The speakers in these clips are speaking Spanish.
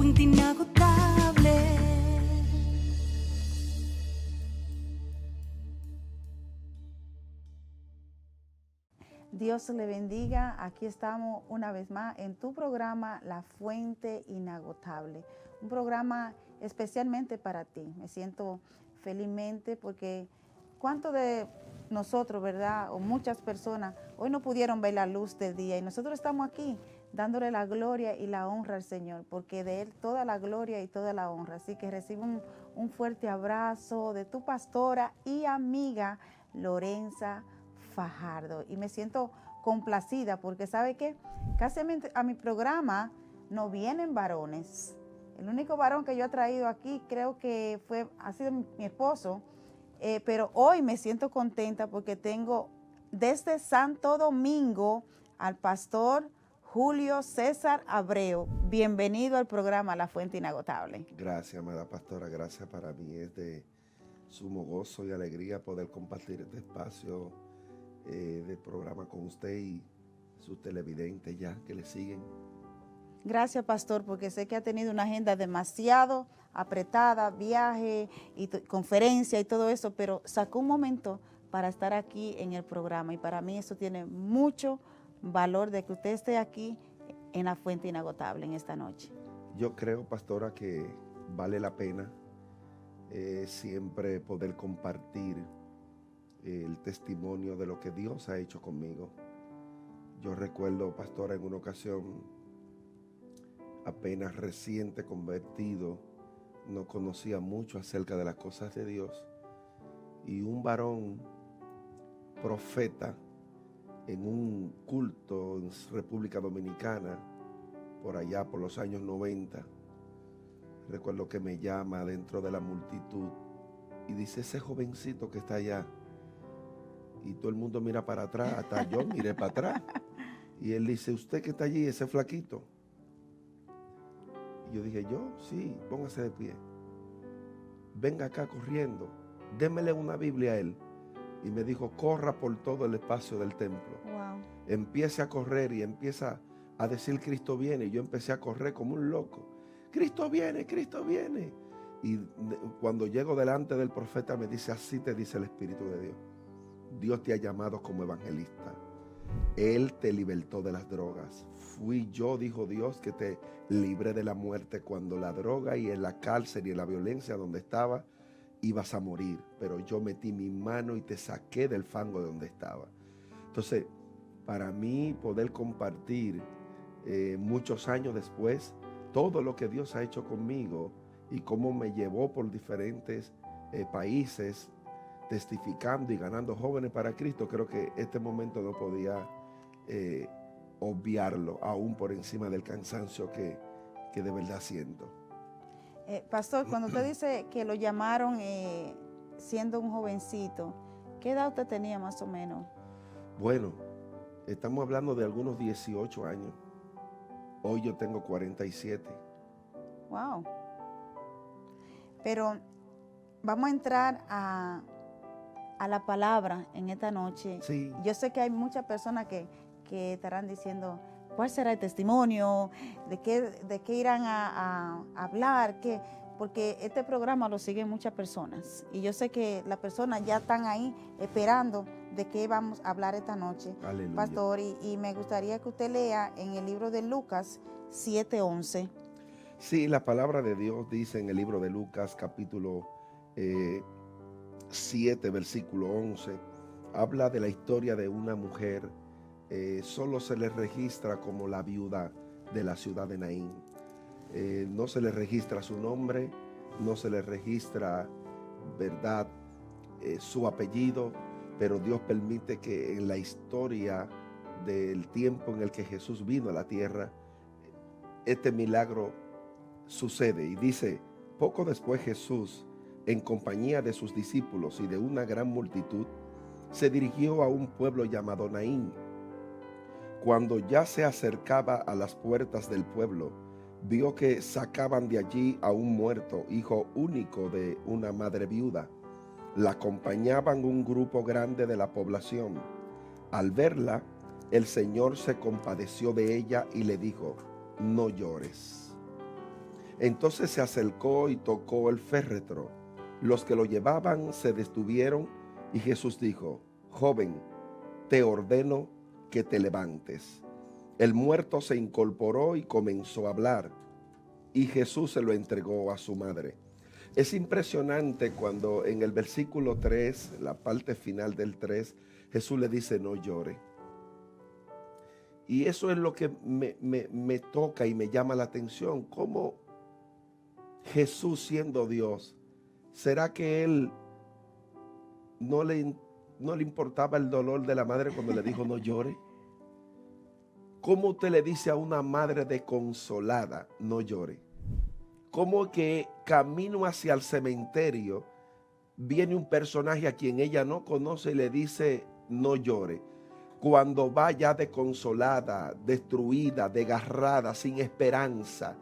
fuente inagotable. Dios le bendiga. Aquí estamos una vez más en tu programa La Fuente Inagotable. Un programa especialmente para ti. Me siento felizmente porque cuánto de nosotros, ¿verdad? O muchas personas hoy no pudieron ver la luz del día y nosotros estamos aquí dándole la gloria y la honra al Señor, porque de Él toda la gloria y toda la honra. Así que recibe un fuerte abrazo de tu pastora y amiga Lorenza Fajardo. Y me siento complacida porque ¿sabe qué? Casi a mi programa no vienen varones. El único varón que yo he traído aquí creo que ha sido mi esposo, pero hoy me siento contenta porque tengo desde Santo Domingo al pastor Julio César Abreu. Bienvenido al programa La Fuente Inagotable. Gracias, amada pastora. Gracias, para mí es de sumo gozo y alegría poder compartir este espacio de programa con usted y sus televidentes ya que le siguen. Gracias, pastor, porque sé que ha tenido una agenda demasiado apretada, viaje y conferencia y todo eso, pero sacó un momento para estar aquí en el programa y para mí eso tiene mucho valor de que usted esté aquí en La Fuente Inagotable en esta noche. Yo creo, pastora, que vale la pena siempre poder compartir el testimonio de lo que Dios ha hecho conmigo. Yo recuerdo, pastora, en una ocasión, apenas reciente convertido, no conocía mucho acerca de las cosas de Dios, y un varón profeta en un culto en República Dominicana, por allá por los años 90, recuerdo que me llama dentro de la multitud y dice: ese jovencito que está allá. Y todo el mundo mira para atrás, hasta yo miré para atrás. Y él dice: usted que está allí, ese flaquito. Y yo dije: yo, sí, póngase de pie. Venga acá corriendo, démele una Biblia a él. Y me dijo: corra por todo el espacio del templo. Wow. Empiece a correr y empieza a decir: Cristo viene. Y yo empecé a correr como un loco. Cristo viene, Cristo viene. Y cuando llego delante del profeta me dice: así te dice el Espíritu de Dios. Dios te ha llamado como evangelista. Él te libertó de las drogas. Fui yo, dijo Dios, que te libré de la muerte cuando la droga y en la cárcel y en la violencia donde estaba ibas a morir. Pero yo metí mi mano y te saqué del fango de donde estaba. Entonces, para mí poder compartir muchos años después todo lo que Dios ha hecho conmigo y cómo me llevó por diferentes países testificando y ganando jóvenes para Cristo, creo que este momento no podía obviarlo, aún por encima del cansancio que de verdad siento. Pastor, cuando usted dice que lo llamaron siendo un jovencito, ¿qué edad usted tenía más o menos? Bueno, estamos hablando de algunos 18 años. Hoy yo tengo 47. Wow. Pero vamos a entrar a la palabra en esta noche. Sí. Yo sé que hay muchas personas que estarán diciendo: ¿cuál será el testimonio? ¿De qué irán a hablar? Porque este programa lo siguen muchas personas. Y yo sé que las personas ya están ahí esperando de qué vamos a hablar esta noche. Aleluya. Pastor, y me gustaría que usted lea en el libro de Lucas 7:11. Sí, la palabra de Dios dice en el libro de Lucas capítulo 7, versículo 11, habla de la historia de una mujer. Solo se le registra como la viuda de la ciudad de Naín. No se le registra su nombre, no se le registra, ¿verdad?, su apellido, pero Dios permite que en la historia del tiempo en el que Jesús vino a la tierra, este milagro sucede. Y dice: poco después Jesús, en compañía de sus discípulos y de una gran multitud, se dirigió a un pueblo llamado Naín. Cuando ya se acercaba a las puertas del pueblo, vio que sacaban de allí a un muerto, hijo único de una madre viuda. La acompañaban un grupo grande de la población. Al verla, el Señor se compadeció de ella y le dijo: no llores. Entonces se acercó y tocó el féretro. Los que lo llevaban se detuvieron y Jesús dijo: joven, te ordeno que te levantes. El muerto se incorporó y comenzó a hablar, y Jesús se lo entregó a su madre. Es impresionante cuando en el versículo 3, la parte final del 3, Jesús le dice: no llore. Y eso es lo que me toca y me llama la atención. ¿Cómo Jesús, siendo Dios, será que Él no le importaba el dolor de la madre cuando le dijo no llore? ¿Cómo usted le dice a una madre desconsolada no llore? ¿Cómo que camino hacia el cementerio viene un personaje a quien ella no conoce y le dice no llore? Cuando va ya desconsolada, destruida, desgarrada, sin esperanza.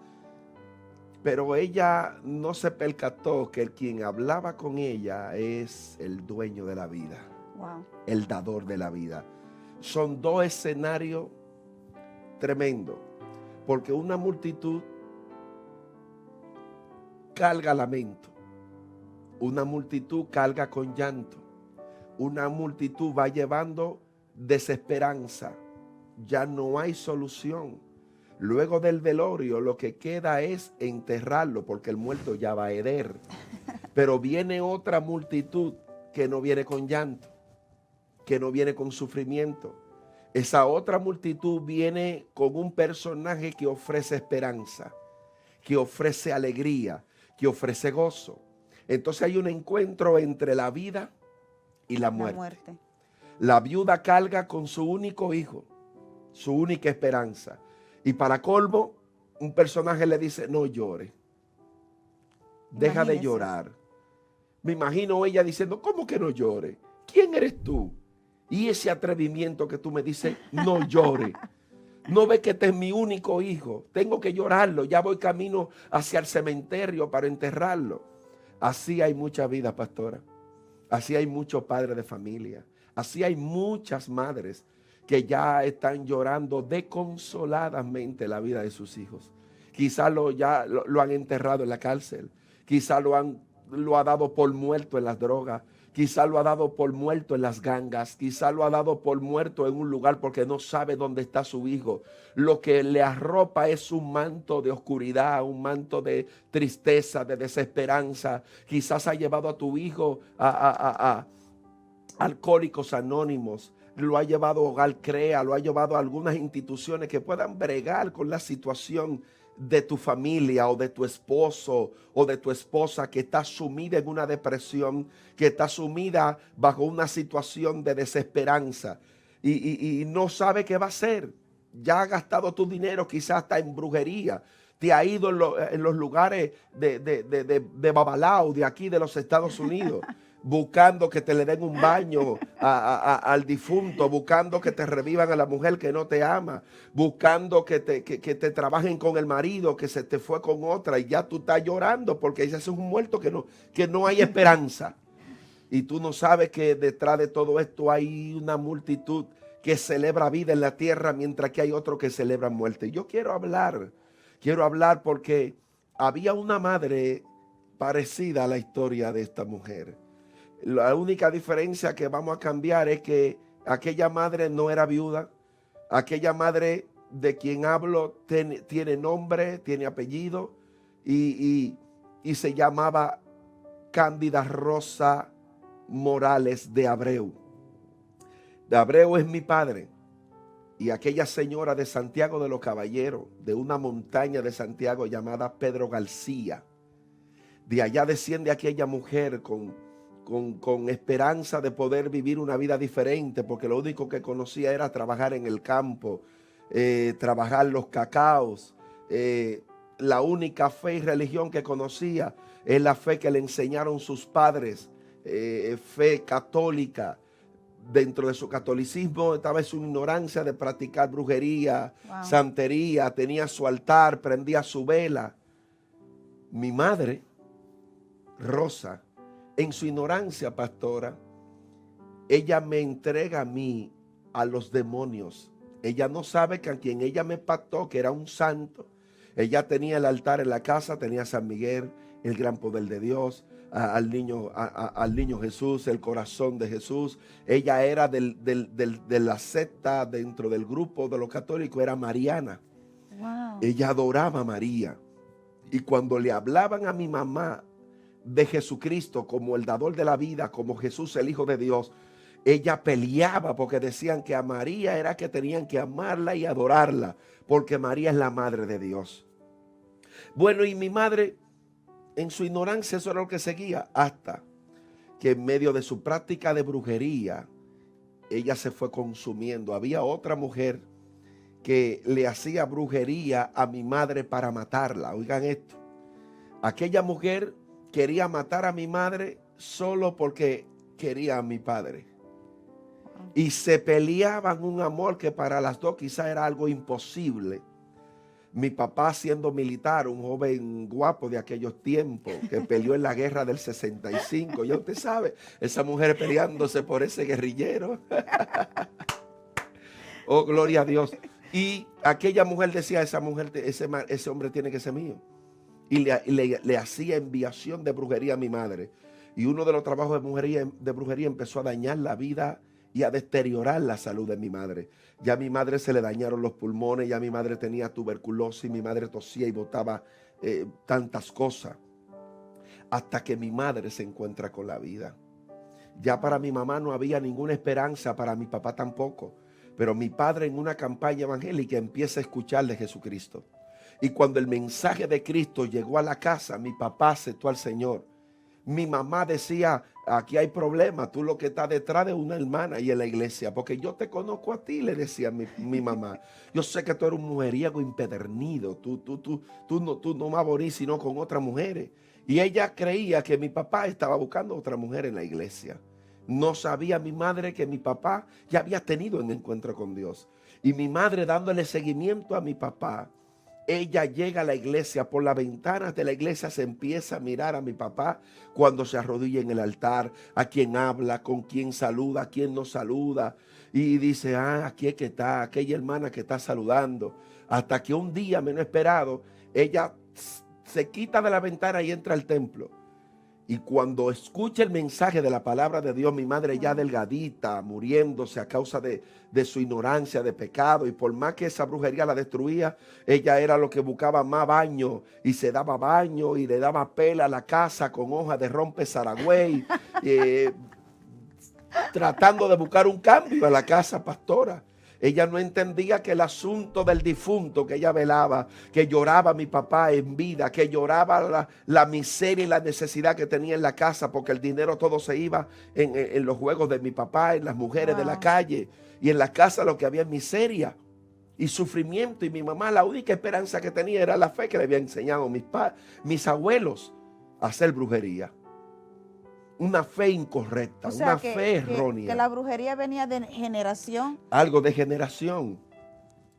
Pero ella no se percató que el quien hablaba con ella es el dueño de la vida. Wow. El dador de la vida. Son dos escenarios tremendos. Porque una multitud carga lamento. Una multitud carga con llanto. Una multitud va llevando desesperanza. Ya no hay solución. Luego del velorio lo que queda es enterrarlo porque el muerto ya va a heder. Pero viene otra multitud que no viene con llanto, que no viene con sufrimiento. Esa otra multitud viene con un personaje que ofrece esperanza, que ofrece alegría, que ofrece gozo. Entonces hay un encuentro entre la vida y la muerte. La viuda carga con su único hijo, su única esperanza. Y para colmo, un personaje le dice, no llore. Deja de llorar. Me imagino ella diciendo, ¿cómo que no llore? ¿Quién eres tú? Y ese atrevimiento que tú me dices, no llore. No ve que este es mi único hijo. Tengo que llorarlo. Ya voy camino hacia el cementerio para enterrarlo. Así hay mucha vida, pastora. Así hay muchos padres de familia. Así hay muchas madres que ya están llorando desconsoladamente la vida de sus hijos. Quizás lo han enterrado en la cárcel. Quizás lo ha dado por muerto en las drogas. Quizás lo ha dado por muerto en las gangas. Quizás lo ha dado por muerto en un lugar porque no sabe dónde está su hijo. Lo que le arropa es un manto de oscuridad, un manto de tristeza, de desesperanza. Quizás ha llevado a tu hijo a Alcohólicos Anónimos. Lo ha llevado a Hogar Crea, lo ha llevado a algunas instituciones que puedan bregar con la situación de tu familia o de tu esposo o de tu esposa que está sumida en una depresión, que está sumida bajo una situación de desesperanza y no sabe qué va a hacer. Ya ha gastado tu dinero quizás hasta en brujería. Te ha ido en los lugares de Babalao, de aquí de los Estados Unidos. Buscando que te le den un baño al difunto, buscando que te revivan a la mujer que no te ama, buscando que te trabajen con el marido que se te fue con otra y ya tú estás llorando porque ese es un muerto que no hay esperanza. Y tú no sabes que detrás de todo esto hay una multitud que celebra vida en la tierra mientras que hay otro que celebra muerte. Yo quiero hablar porque había una madre parecida a la historia de esta mujer. La única diferencia que vamos a cambiar es que aquella madre no era viuda. Aquella madre de quien hablo tiene nombre, tiene apellido y se llamaba Cándida Rosa Morales de Abreu. De Abreu es mi padre. Y aquella señora de Santiago de los Caballeros, de una montaña de Santiago llamada Pedro García. De allá desciende aquella mujer con esperanza de poder vivir una vida diferente, porque lo único que conocía era trabajar en el campo, trabajar los cacaos. La única fe y religión que conocía es la fe que le enseñaron sus padres, fe católica. Dentro de su catolicismo estaba en su ignorancia de practicar brujería, santería, tenía su altar, prendía su vela. Mi madre, Rosa, en su ignorancia, pastora, ella me entrega a mí a los demonios. Ella no sabe que a quien ella me pactó, que era un santo, Ella tenía el altar en la casa, tenía a San Miguel, el gran poder de Dios, al niño Jesús, el corazón de Jesús. Ella era de la secta, dentro del grupo de los católicos, era mariana. Wow. Ella adoraba a María. Y cuando le hablaban a mi mamá de Jesucristo como el dador de la vida, como Jesús el Hijo de Dios, ella peleaba porque decían que a María era que tenían que amarla y adorarla, porque María es la madre de Dios. Bueno, y mi madre, en su ignorancia, eso era lo que seguía, hasta que en medio de su práctica de brujería, ella se fue consumiendo. Había otra mujer que le hacía brujería a mi madre para matarla. Oigan esto. Aquella mujer quería matar a mi madre solo porque quería a mi padre. Y se peleaban un amor que para las dos quizá era algo imposible. Mi papá, siendo militar, un joven guapo de aquellos tiempos, que peleó en la guerra del 65. Ya usted sabe, esa mujer peleándose por ese guerrillero. Oh, gloria a Dios. Y aquella mujer decía, ese hombre tiene que ser mío. Y le hacía enviación de brujería a mi madre. Y uno de los trabajos de brujería empezó a dañar la vida y a deteriorar la salud de mi madre. Ya a mi madre se le dañaron los pulmones, ya mi madre tenía tuberculosis, mi madre tosía y botaba tantas cosas. Hasta que mi madre se encuentra con la vida. Ya para mi mamá no había ninguna esperanza, para mi papá tampoco. Pero mi padre, en una campaña evangélica, empieza a escuchar de Jesucristo. Y cuando el mensaje de Cristo llegó a la casa, mi papá aceptó al Señor. Mi mamá decía, aquí hay problema, tú lo que estás detrás de una hermana y en la iglesia, porque yo te conozco a ti, le decía mi mamá. Yo sé que tú eres un mujeriego impedernido, tú no vas a morir sino con otras mujeres. Y ella creía que mi papá estaba buscando otra mujer en la iglesia. No sabía mi madre que mi papá ya había tenido un encuentro con Dios. Y mi madre, dándole seguimiento a mi papá, ella llega a la iglesia, por las ventanas de la iglesia se empieza a mirar a mi papá cuando se arrodilla en el altar, a quien habla, con quien saluda, a quien no saluda. Y dice, aquí es que está, aquella hermana que está saludando. Hasta que un día menos esperado, ella se quita de la ventana y entra al templo. Y cuando escucha el mensaje de la palabra de Dios, mi madre ya delgadita, muriéndose a causa de su ignorancia, de pecado, y por más que esa brujería la destruía, ella era lo que buscaba más baño, y se daba baño, y le daba pela a la casa con hojas de rompe zaragüey, tratando de buscar un cambio a la casa pastora. Ella no entendía que el asunto del difunto que ella velaba, que lloraba mi papá en vida, que lloraba la miseria y la necesidad que tenía en la casa, porque el dinero todo se iba en los juegos de mi papá, en las mujeres de la calle, y en la casa lo que había es miseria y sufrimiento. Y mi mamá, la única esperanza que tenía era la fe que le había enseñado mis abuelos a hacer brujería. Una fe incorrecta, O sea, una fe errónea. Que la brujería venía de generación. Algo de generación,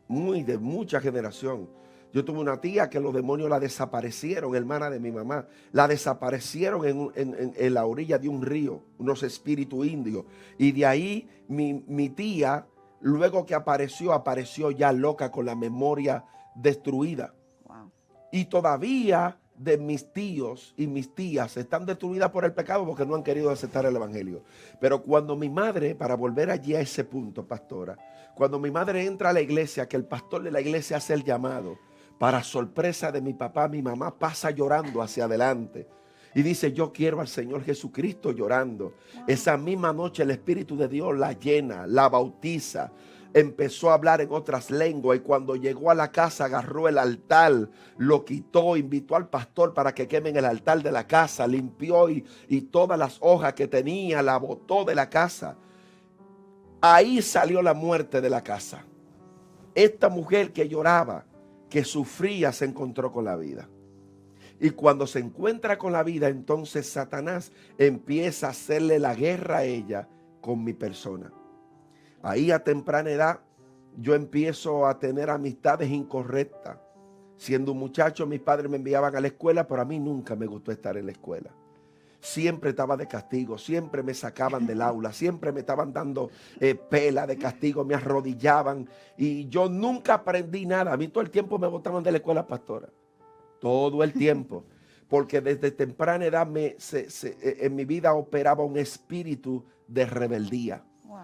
de mucha generación. Yo tuve una tía que los demonios la desaparecieron, hermana de mi mamá. La desaparecieron en la orilla de un río, unos espíritus indios. Y de ahí mi tía, luego que apareció ya loca, con la memoria destruida. Wow. Y todavía de mis tíos y mis tías están destruidas por el pecado porque no han querido aceptar el evangelio. Pero cuando mi madre, para volver allí a ese punto, pastora, cuando mi madre entra a la iglesia, que el pastor de la iglesia hace el llamado, para sorpresa de mi papá, mi mamá pasa llorando hacia adelante y dice, yo quiero al Señor Jesucristo, llorando. Wow. Esa misma noche el Espíritu de Dios la llena, la bautiza. Empezó a hablar en otras lenguas, y cuando llegó a la casa agarró el altar, lo quitó, invitó al pastor para que quemen el altar de la casa, limpió y todas las hojas que tenía la botó de la casa. Ahí salió la muerte de la casa. Esta mujer que lloraba, que sufría, se encontró con la vida. Y cuando se encuentra con la vida, entonces Satanás empieza a hacerle la guerra a ella con mi persona. Ahí a temprana edad yo empiezo a tener amistades incorrectas. Siendo un muchacho, mis padres me enviaban a la escuela, pero a mí nunca me gustó estar en la escuela. siempre estaba de castigo, siempre me sacaban del aula, siempre me estaban dando pela de castigo, me arrodillaban y yo nunca aprendí nada. A mí todo el tiempo me botaban de la escuela, pastora, todo el tiempo, porque desde temprana edad en mi vida operaba un espíritu de rebeldía. Wow.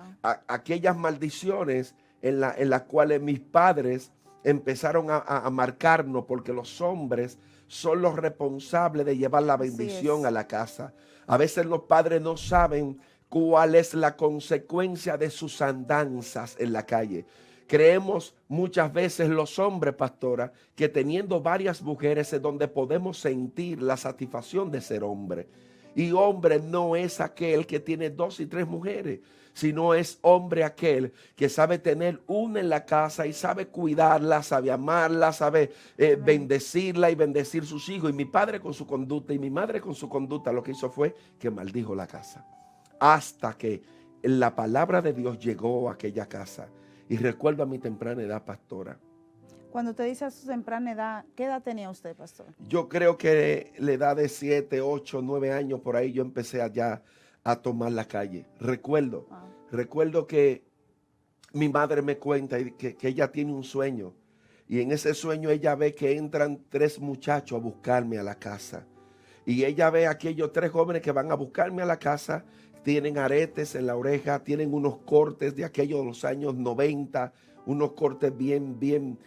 Aquellas maldiciones en las cuales mis padres empezaron a marcarnos, porque los hombres son los responsables de llevar la bendición a la casa. A veces los padres no saben cuál es la consecuencia de sus andanzas en la calle. Creemos muchas veces los hombres, pastora, que teniendo varias mujeres es donde podemos sentir la satisfacción de ser hombre. Y hombre no es aquel que tiene 2 y 3 mujeres, sino es hombre aquel que sabe tener una en la casa y sabe cuidarla, sabe amarla, sabe bendecirla y bendecir sus hijos. Y mi padre con su conducta y mi madre con su conducta lo que hizo fue que maldijo la casa. Hasta que la palabra de Dios llegó a aquella casa. Y recuerdo a mi temprana edad, pastora. Cuando te dice a su temprana edad, ¿qué edad tenía usted, pastor? Yo creo que la edad de 7, 8, 9 años, por ahí yo empecé allá a tomar la calle. Recuerdo que mi madre me cuenta que ella tiene un sueño. Y en ese sueño ella ve que entran 3 muchachos a buscarme a la casa. Y ella ve a aquellos 3 jóvenes que van a buscarme a la casa. Tienen aretes en la oreja, tienen unos cortes de aquellos de los años 90, unos cortes bien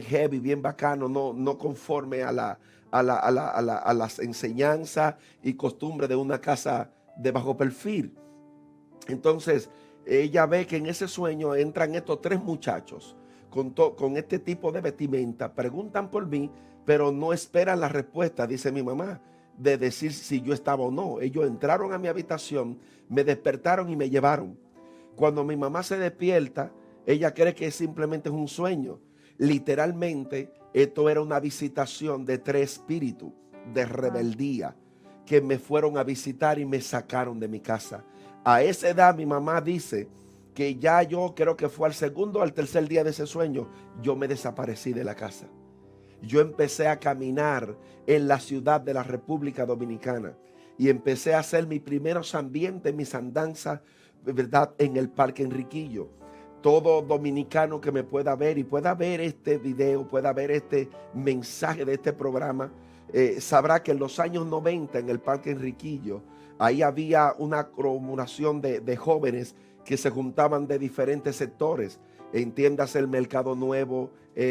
heavy, bien bacanos, no conforme a las enseñanzas y costumbres de una casa de bajo perfil. Entonces, ella ve que en ese sueño entran estos 3 muchachos con este tipo de vestimenta, preguntan por mí, pero no esperan la respuesta, dice mi mamá, de decir si yo estaba o no. Ellos entraron a mi habitación, me despertaron y me llevaron. Cuando mi mamá se despierta, ella cree que simplemente es un sueño. Literalmente, esto era una visitación de 3 espíritus de rebeldía que me fueron a visitar y me sacaron de mi casa. A esa edad mi mamá dice que ya yo creo que fue al segundo o al tercer día de ese sueño, yo me desaparecí de la casa. Yo empecé a caminar en la ciudad de la República Dominicana y empecé a hacer mis primeros ambientes, mis andanzas, ¿verdad?, en el Parque Enriquillo. Todo dominicano que me pueda ver y pueda ver este video, pueda ver este mensaje de este programa, sabrá que en los años 90 en el Parque Enriquillo, ahí había una acumulación de jóvenes que se juntaban de diferentes sectores. Entiéndase el Mercado Nuevo,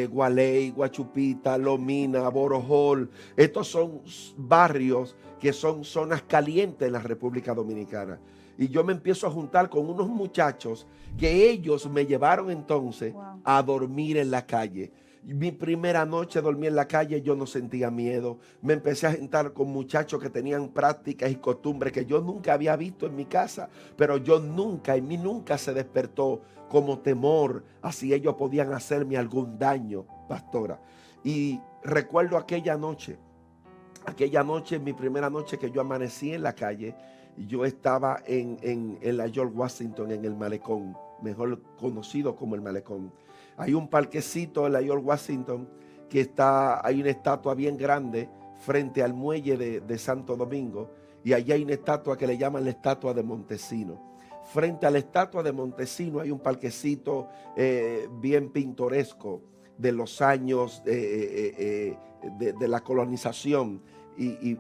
Gualey, Guachupita, Lomina, Borojol. Estos son barrios que son zonas calientes en la República Dominicana. Y yo me empiezo a juntar con unos muchachos que ellos me llevaron entonces a dormir en la calle. Mi primera noche dormí en la calle, yo no sentía miedo. Me empecé a juntar con muchachos que tenían prácticas y costumbres que yo nunca había visto en mi casa. Pero en mí nunca se despertó como temor a si ellos podían hacerme algún daño, pastora. Y recuerdo aquella noche, mi primera noche que yo amanecí en la calle. Yo estaba en la George Washington, en el malecón, mejor conocido como el malecón. Hay un parquecito en la George Washington que hay una estatua bien grande frente al muelle de Santo Domingo, y allí hay una estatua que le llaman la estatua de Montesino. Frente a la estatua de Montesino hay un parquecito bien pintoresco de los años de la colonización y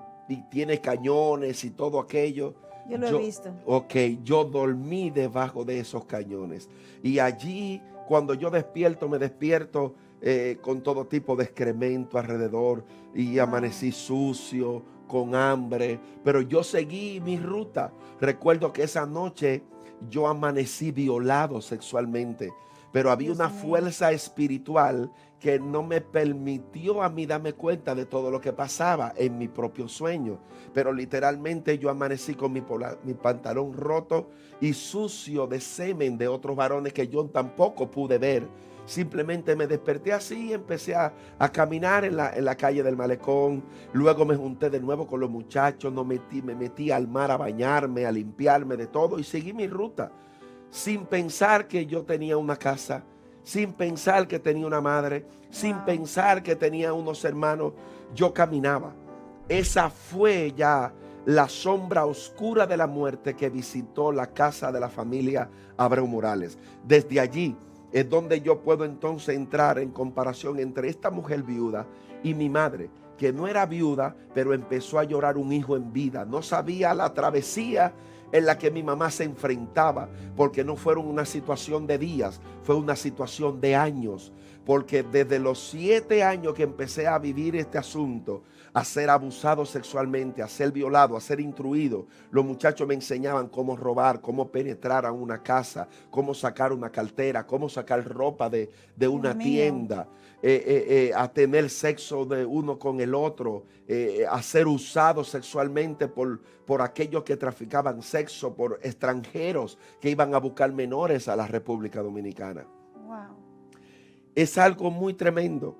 tiene cañones y todo aquello. Yo lo he visto. Ok, yo dormí debajo de esos cañones. Y allí, cuando yo despierto, me despierto con todo tipo de excremento alrededor. Y amanecí sucio, con hambre. Pero yo seguí mi ruta. Recuerdo que esa noche yo amanecí violado sexualmente. Pero había una fuerza espiritual que no me permitió a mí darme cuenta de todo lo que pasaba en mi propio sueño. Pero literalmente yo amanecí con mi pantalón roto y sucio de semen de otros varones que yo tampoco pude ver. Simplemente me desperté así y empecé a caminar en la calle del malecón. Luego me junté de nuevo con los muchachos, me metí al mar a bañarme, a limpiarme de todo y seguí mi ruta. Sin pensar que yo tenía una casa, sin pensar que tenía una madre, sin pensar que tenía unos hermanos, yo caminaba. Esa fue ya la sombra oscura de la muerte que visitó la casa de la familia Abreu Morales. Desde allí es donde yo puedo entonces entrar en comparación entre esta mujer viuda y mi madre, que no era viuda, pero empezó a llorar un hijo en vida. No sabía la travesía en la que mi mamá se enfrentaba, porque no fueron una situación de días, fue una situación de años. Porque desde los 7 años que empecé a vivir este asunto, a ser abusado sexualmente, a ser violado, a ser instruido, los muchachos me enseñaban cómo robar, cómo penetrar a una casa, cómo sacar una cartera, cómo sacar ropa de una tienda, a tener sexo de uno con el otro, a ser usado sexualmente por aquellos que traficaban sexo, por extranjeros que iban a buscar menores a la República Dominicana. Wow. Es algo muy tremendo,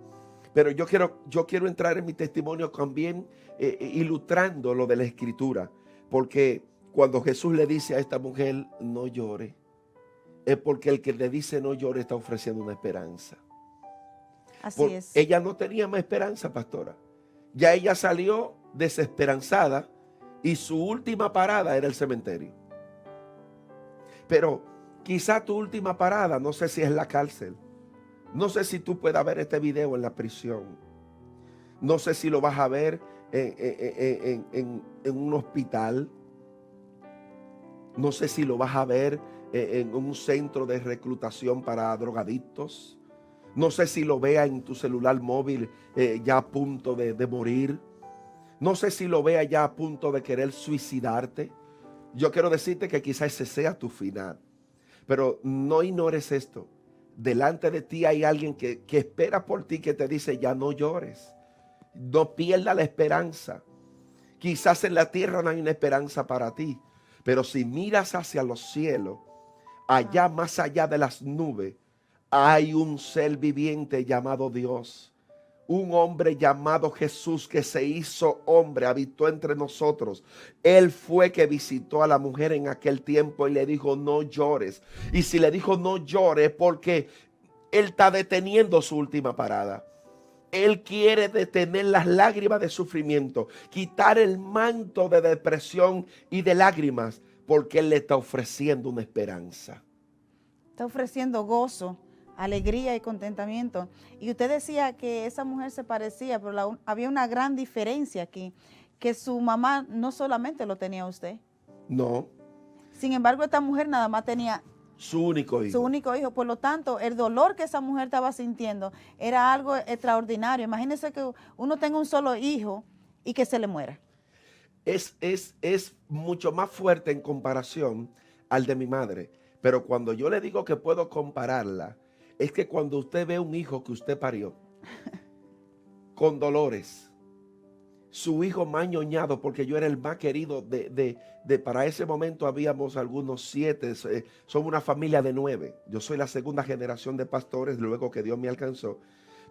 pero yo quiero entrar en mi testimonio también ilustrando lo de la Escritura, porque cuando Jesús le dice a esta mujer no llore, es porque el que le dice no llore está ofreciendo una esperanza. Así es. Ella no tenía más esperanza, pastora. Ya ella salió desesperanzada y su última parada era el cementerio. Pero quizá tu última parada, no sé si es la cárcel. No sé si tú puedas ver este video en la prisión. No sé si lo vas a ver en un hospital. No sé si lo vas a ver en un centro de reclutación para drogadictos. No sé si lo veas en tu celular móvil ya a punto de morir. No sé si lo veas ya a punto de querer suicidarte. Yo quiero decirte que quizás ese sea tu final. Pero no ignores esto. Delante de ti hay alguien que espera por ti, que te dice ya no llores. No pierdas la esperanza. Quizás en la tierra no hay una esperanza para ti. Pero si miras hacia los cielos, allá más allá de las nubes, hay un ser viviente llamado Dios. Un hombre llamado Jesús que se hizo hombre, habitó entre nosotros. Él fue que visitó a la mujer en aquel tiempo y le dijo no llores. Y si le dijo no llores, porque Él está deteniendo su última parada. Él quiere detener las lágrimas de sufrimiento, quitar el manto de depresión y de lágrimas, porque Él le está ofreciendo una esperanza. Está ofreciendo gozo, alegría y contentamiento. Y usted decía que esa mujer se parecía, pero había una gran diferencia aquí, que su mamá no solamente lo tenía a usted. No. Sin embargo, esta mujer nada más tenía Su único hijo. su único hijo. Por lo tanto, el dolor que esa mujer estaba sintiendo era algo extraordinario. Imagínese que uno tenga un solo hijo y que se le muera. Es mucho más fuerte en comparación al de mi madre. Pero cuando yo le digo que puedo compararla, es que cuando usted ve un hijo que usted parió, con dolores, su hijo más ñoñado, porque yo era el más querido para ese momento habíamos algunos 7, somos una familia de 9. Yo soy la segunda generación de pastores, luego que Dios me alcanzó.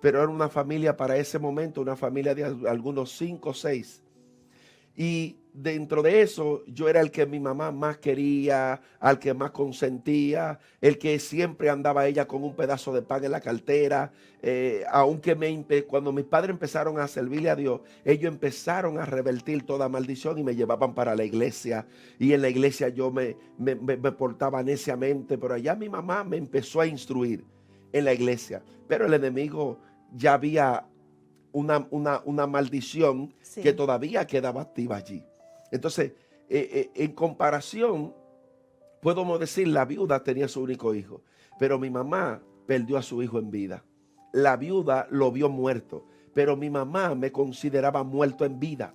Pero era una familia para ese momento, una familia de algunos 5 o 6. Y dentro de eso, yo era el que mi mamá más quería, al que más consentía, el que siempre andaba ella con un pedazo de pan en la cartera. Aunque cuando mis padres empezaron a servirle a Dios, ellos empezaron a revertir toda maldición y me llevaban para la iglesia. Y en la iglesia yo me portaba neciamente, pero allá mi mamá me empezó a instruir en la iglesia. Pero el enemigo ya había una maldición, sí, que todavía quedaba activa allí. Entonces, en comparación, podemos decir, la viuda tenía su único hijo, pero mi mamá perdió a su hijo en vida. La viuda lo vio muerto, pero mi mamá me consideraba muerto en vida,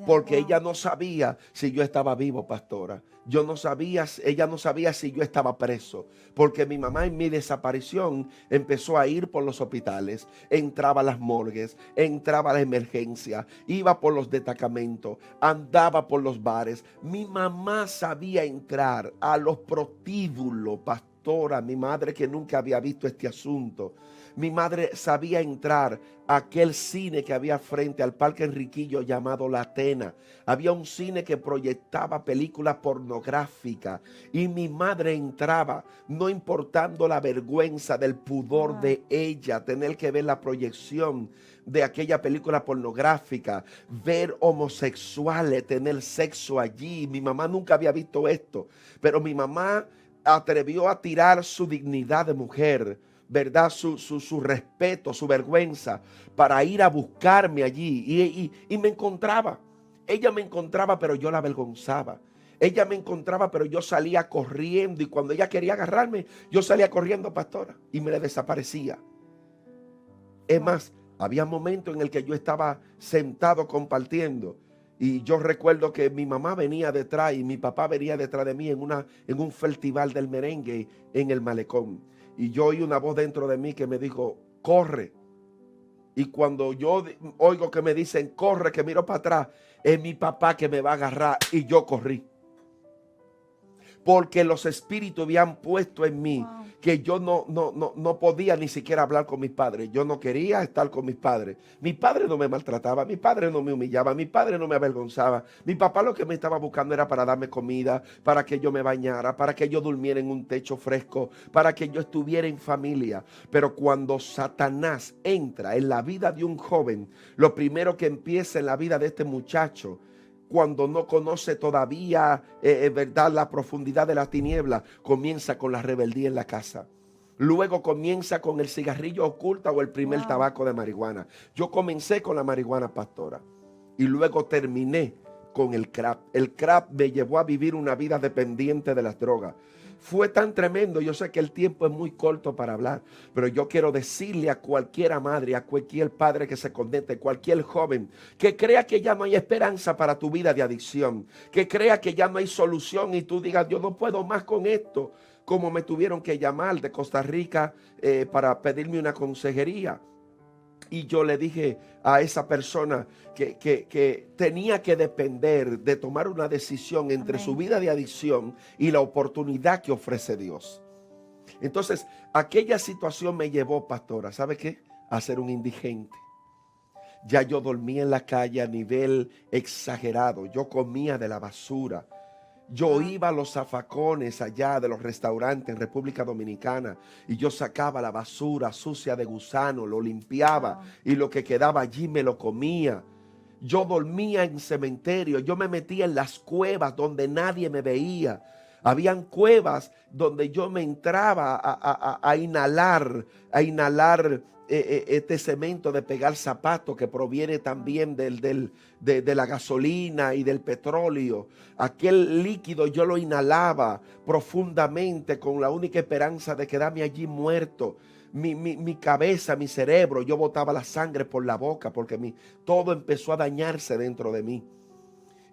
porque ella no sabía si yo estaba vivo, pastora. Ella no sabía si yo estaba preso, porque mi mamá en mi desaparición empezó a ir por los hospitales, entraba a las morgues, entraba a la emergencia, iba por los destacamentos, andaba por los bares. Mi mamá sabía entrar a los prostíbulos, pastora, mi madre que nunca había visto este asunto. Mi madre sabía entrar a aquel cine que había frente al Parque Enriquillo llamado La Atena. Había un cine que proyectaba películas pornográficas y mi madre entraba, no importando la vergüenza del pudor de ella, tener que ver la proyección de aquella película pornográfica, ver homosexuales, tener sexo allí. Mi mamá nunca había visto esto, pero mi mamá atrevió a tirar su dignidad de mujer, ¿verdad? Su respeto, su vergüenza, para ir a buscarme allí. Y me encontraba. Ella me encontraba, pero yo la avergonzaba. Ella me encontraba, pero yo salía corriendo. Y cuando ella quería agarrarme, yo salía corriendo, pastora, y me le desaparecía. Es más, había momentos en el que yo estaba sentado compartiendo. Y yo recuerdo que mi mamá venía detrás y mi papá venía detrás de mí en un festival del merengue en el malecón. Y yo oí una voz dentro de mí que me dijo, corre. Y cuando yo oigo que me dicen, corre, que miro para atrás, es mi papá que me va a agarrar. Y yo corrí. Porque los espíritus habían puesto en mí que yo no podía ni siquiera hablar con mis padres. Yo no quería estar con mis padres. Mi padre no me maltrataba, mi padre no me humillaba, mi padre no me avergonzaba. Mi papá lo que me estaba buscando era para darme comida, para que yo me bañara, para que yo durmiera en un techo fresco, para que yo estuviera en familia. Pero cuando Satanás entra en la vida de un joven, lo primero que empieza en la vida de este muchacho, cuando no conoce todavía, verdad, la profundidad de la tiniebla, comienza con la rebeldía en la casa. Luego comienza con el cigarrillo oculto o el primer tabaco de marihuana. Yo comencé con la marihuana, pastora, y luego terminé con el crack. El crack me llevó a vivir una vida dependiente de las drogas. Fue tan tremendo. Yo sé que el tiempo es muy corto para hablar, pero yo quiero decirle a cualquier madre, a cualquier padre que se conecte, cualquier joven que crea que ya no hay esperanza para tu vida de adicción, que crea que ya no hay solución y tú digas, yo no puedo más con esto, como me tuvieron que llamar de Costa Rica para pedirme una consejería. Y yo le dije a esa persona que tenía que depender de tomar una decisión entre su vida de adicción y la oportunidad que ofrece Dios. Entonces, aquella situación me llevó, pastora, ¿sabe qué? A ser un indigente. Ya yo dormía en la calle a nivel exagerado. Yo comía de la basura. Yo iba a los zafacones allá de los restaurantes en República Dominicana y yo sacaba la basura sucia de gusano, lo limpiaba y lo que quedaba allí me lo comía. Yo dormía en cementerios, yo me metía en las cuevas donde nadie me veía. Habían cuevas donde yo me entraba a inhalar este cemento de pegar zapatos que proviene también de la gasolina y del petróleo. Aquel líquido yo lo inhalaba profundamente con la única esperanza de quedarme allí muerto. Mi cabeza, mi cerebro, yo botaba la sangre por la boca porque todo empezó a dañarse dentro de mí.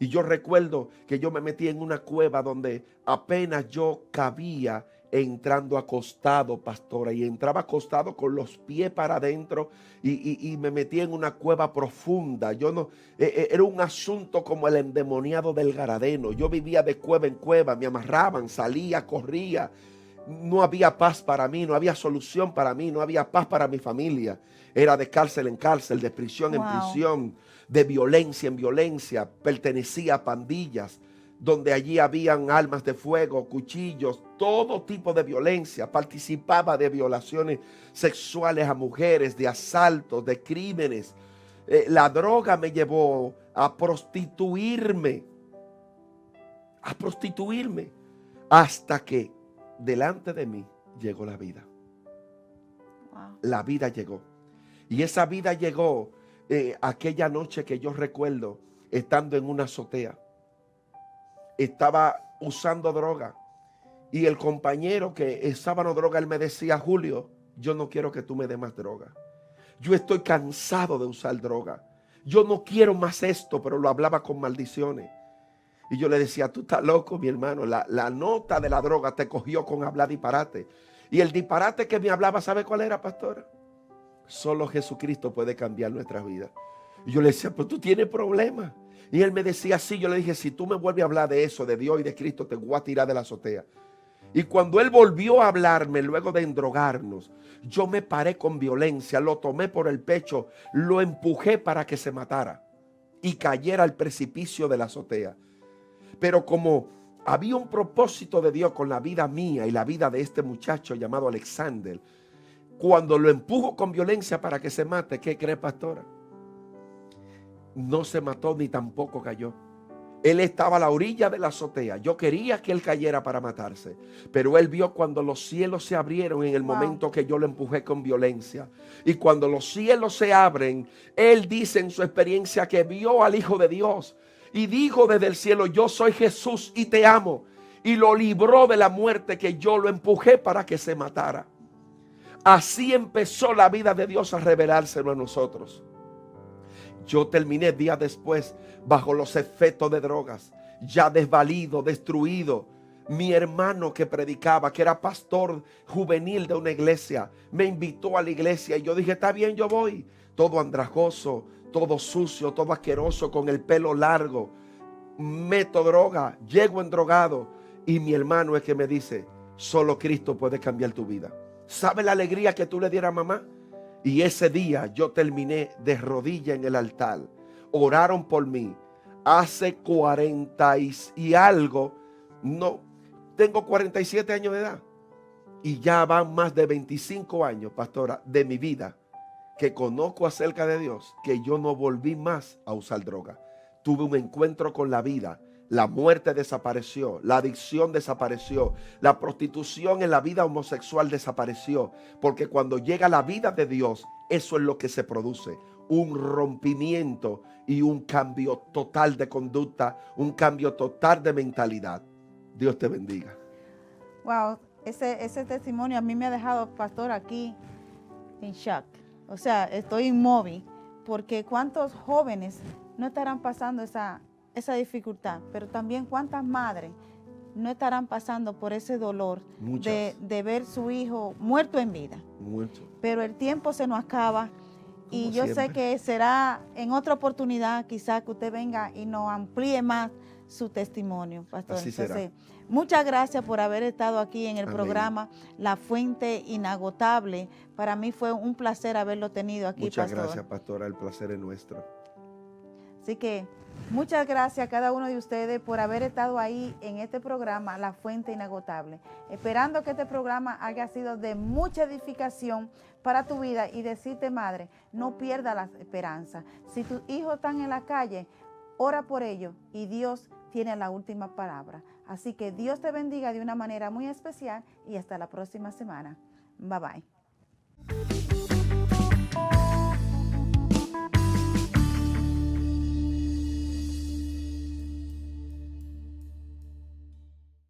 Y yo recuerdo que yo me metí en una cueva donde apenas yo cabía entrando acostado, pastora, y entraba acostado con los pies para adentro y me metí en una cueva profunda. Yo no, era un asunto como el endemoniado del Garadeno. Yo vivía de cueva en cueva, me amarraban, salía, corría. No había paz para mí, no había solución para mí, no había paz para mi familia. Era de cárcel en cárcel, de prisión en prisión, de violencia en violencia. Pertenecía a pandillas donde allí habían armas de fuego, cuchillos, todo tipo de violencia. Participaba de violaciones sexuales a mujeres, de asaltos, de crímenes. La droga me llevó a prostituirme, hasta que delante de mí llegó la vida. La vida llegó. Y esa vida llegó aquella noche que yo recuerdo estando en una azotea. Estaba usando droga. Y el compañero que estaba en droga, él me decía, Julio, yo no quiero que tú me des más droga. Yo estoy cansado de usar droga. Yo no quiero más esto, pero lo hablaba con maldiciones. Y yo le decía, tú estás loco, mi hermano. La nota de la droga te cogió con hablar disparate. Y el disparate que me hablaba, ¿sabe cuál era, pastora? Solo Jesucristo puede cambiar nuestras vidas. Y yo le decía, pero tú tienes problemas. Y él me decía, sí. Yo le dije, si tú me vuelves a hablar de eso, de Dios y de Cristo, te voy a tirar de la azotea. Y cuando él volvió a hablarme luego de endrogarnos, yo me paré con violencia, lo tomé por el pecho, lo empujé para que se matara y cayera al precipicio de la azotea. Pero como había un propósito de Dios con la vida mía y la vida de este muchacho llamado Alexander, cuando lo empujo con violencia para que se mate, ¿qué cree, pastora? No se mató ni tampoco cayó. Él estaba a la orilla de la azotea. Yo quería que él cayera para matarse, pero él vio cuando los cielos se abrieron en el momento que yo lo empujé con violencia. Y cuando los cielos se abren, él dice en su experiencia que vio al Hijo de Dios y dijo desde el cielo: yo soy Jesús y te amo. Y lo libró de la muerte que yo lo empujé para que se matara. Así empezó la vida de Dios a revelárselo a nosotros. Yo terminé días después bajo los efectos de drogas, ya desvalido, destruido. Mi hermano que predicaba, que era pastor juvenil de una iglesia, me invitó a la iglesia y yo dije: está bien, yo voy. Todo andrajoso, todo sucio, todo asqueroso, con el pelo largo. Meto droga, llego endrogado y mi hermano es que me dice: solo Cristo puede cambiar tu vida. ¿Sabe la alegría que tú le dieras a mamá? Y ese día yo terminé de rodillas en el altar. Oraron por mí. Hace 40 y algo, no, tengo 47 años de edad. Y ya van más de 25 años, pastora, de mi vida que conozco acerca de Dios, que yo no volví más a usar droga. Tuve un encuentro con la vida. La muerte desapareció, la adicción desapareció, la prostitución en la vida homosexual desapareció, porque cuando llega la vida de Dios, eso es lo que se produce, un rompimiento y un cambio total de conducta, un cambio total de mentalidad. Dios te bendiga. Wow, ese testimonio a mí me ha dejado, pastor, aquí en shock. O sea, estoy inmóvil, porque cuántos jóvenes no estarán pasando esa dificultad, pero también cuántas madres no estarán pasando por ese dolor de ver su hijo muerto en vida. Mucho. Pero el tiempo se nos acaba y Como yo siempre. sé que será en otra oportunidad quizás que usted venga y nos amplíe más su testimonio, pastor. Así será. Entonces, muchas gracias por haber estado aquí en el Amén. programa La Fuente Inagotable. Para mí fue un placer haberlo tenido aquí, Muchas pastor. gracias, pastora, el placer es nuestro. Así que muchas gracias a cada uno de ustedes por haber estado ahí en este programa, La Fuente Inagotable. Esperando que este programa haya sido de mucha edificación para tu vida y decirte, madre, no pierdas la esperanza. Si tus hijos están en la calle, ora por ellos y Dios tiene la última palabra. Así que Dios te bendiga de una manera muy especial y hasta la próxima semana. Bye bye.